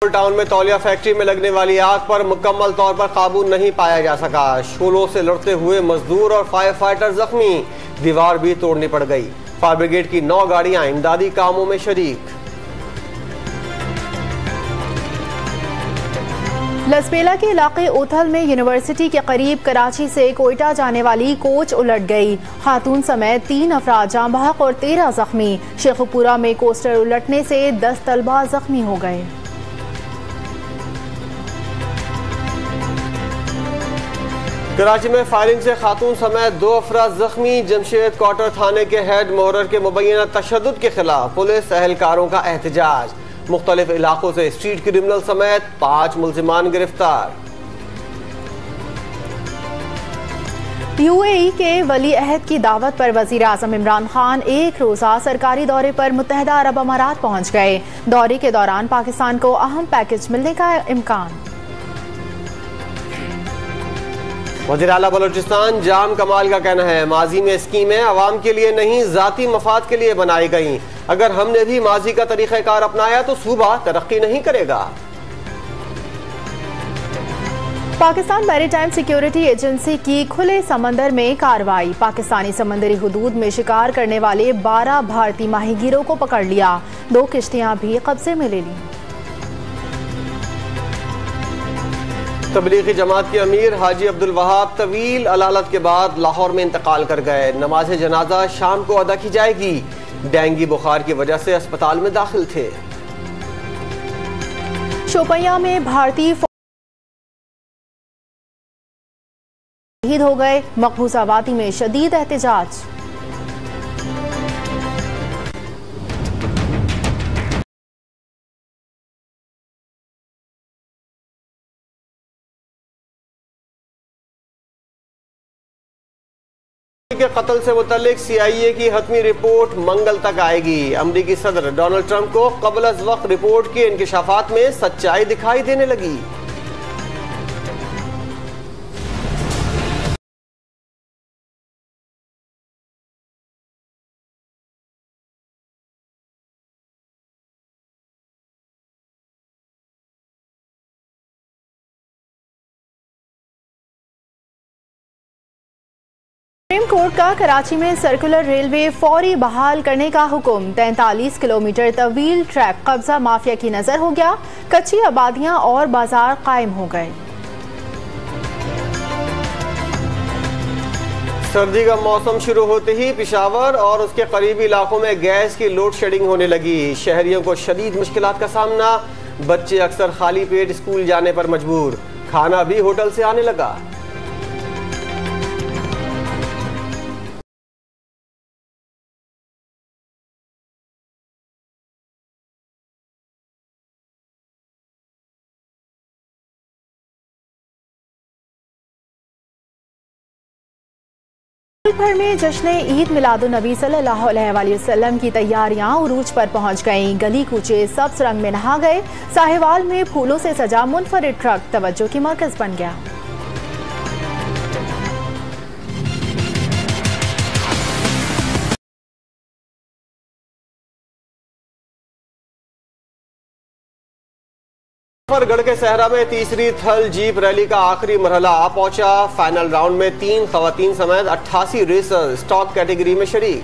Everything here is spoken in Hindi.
टाउन में तौलिया फैक्ट्री में लगने वाली आग पर मुकम्मल तौर पर काबू नहीं पाया जा सका। शोलों से लड़ते हुए मजदूर और फायर फाइटर जख्मी, दीवार भी तोड़नी पड़ गई। फायर ब्रिगेड की 9 गाड़ियां इमदादी कामों में शरीक। लसपेला के इलाके ओथल में यूनिवर्सिटी के करीब कराची से कोयटा जाने वाली कोच उलट गई। खातून समेत 3 अफराद जाँ बहक और 13 जख्मी। शेखुपुरा में कोस्टर उलटने से 10 तलबा जख्मी हो गए। कराची में फायरिंग से खातून समेत 2 अफराद जख्मी। जमशेद क्वार्टर थाने के हेड मोहर्रर के मुबैना तशद्दुद के खिलाफ पुलिस एहलकारों का एहतजाज। मुख्तलिफ इलाकों से स्ट्रीट क्रिमिनल समेत 5 मुल्जिमान गिरफ्तार। UAE के वली अहद की दावत पर वजीर आज़म इमरान खान एक रोज़ा सरकारी दौरे पर मुत्तहिदा अरब अमारात पहुँच गए। दौरे के दौरान पाकिस्तान को अहम पैकेज मिलने का इम्कान। वज़ीर आला बलूचिस्तान जाम कमाल का कहना है, माजी में स्कीमें अवाम के लिए नहीं ज़ाती मफाद के लिए बनाई गई। अगर हमने भी माजी का तरीक़ाकार अपनाया तो सूबा तरक्की नहीं करेगा। पाकिस्तान मैरीटाइम सिक्योरिटी एजेंसी की खुले समंदर में कार्रवाई। पाकिस्तानी समंदरी हुदूद में शिकार करने वाले 12 भारतीय माहीगीरों को पकड़ लिया। 2 किश्तियां भी कब्जे में ले ली। तबलीगी जमात के अमीर हाजी अब्दुल वहाब तवील अलालत के बाद लाहौर में इंतकाल कर गए। नमाज जनाजा शाम को अदा की जाएगी। डेंगू बुखार की वजह से अस्पताल में दाखिल थे। शोपियां में भारतीय शहीद हो गए। मकबूजा वादी में शदीद एहतजाज। के कत्ल से मुतल्लिक CIA की हतमी रिपोर्ट मंगल तक आएगी। अमरीकी सदर डोनाल्ड ट्रंप को क़ब्ल अज़ वक्त रिपोर्ट के इंकिशाफात में सच्चाई दिखाई देने लगी। सुप्रीम कोर्ट का कराची में सर्कुलर रेलवे फौरी बहाल करने का हुक्म। 43 किलोमीटर तवील ट्रैक कब्जा माफिया की नजर हो गया। कच्ची आबादियां और बाजार कायम हो गए। सर्दी का मौसम शुरू होते ही पेशावर और उसके करीबी इलाकों में गैस की लोड शेडिंग होने लगी। शहरियों को शदीद मुश्किलात का सामना। बच्चे अक्सर खाली पेट स्कूल जाने पर मजबूर। खाना भी होटल से आने लगा। मुल्क भर में जश्न ईद मिलादुन नबी सल्लल्लाहु अलैहि वसल्लम की तैयारियां उरूज पर पहुंच गईं। गली कूचे सब्ज रंग में नहा गए। साहिवाल में फूलों से सजा मुनफरिद ट्रक तवज्जो की मरकज बन गया। गढ़ के सहरा में तीसरी थल जीप रैली का आखिरी मरहला आ पहुंचा। फाइनल राउंड में 3 खवातीन समेत 88 रेसर स्टॉक कैटेगरी में शरीक।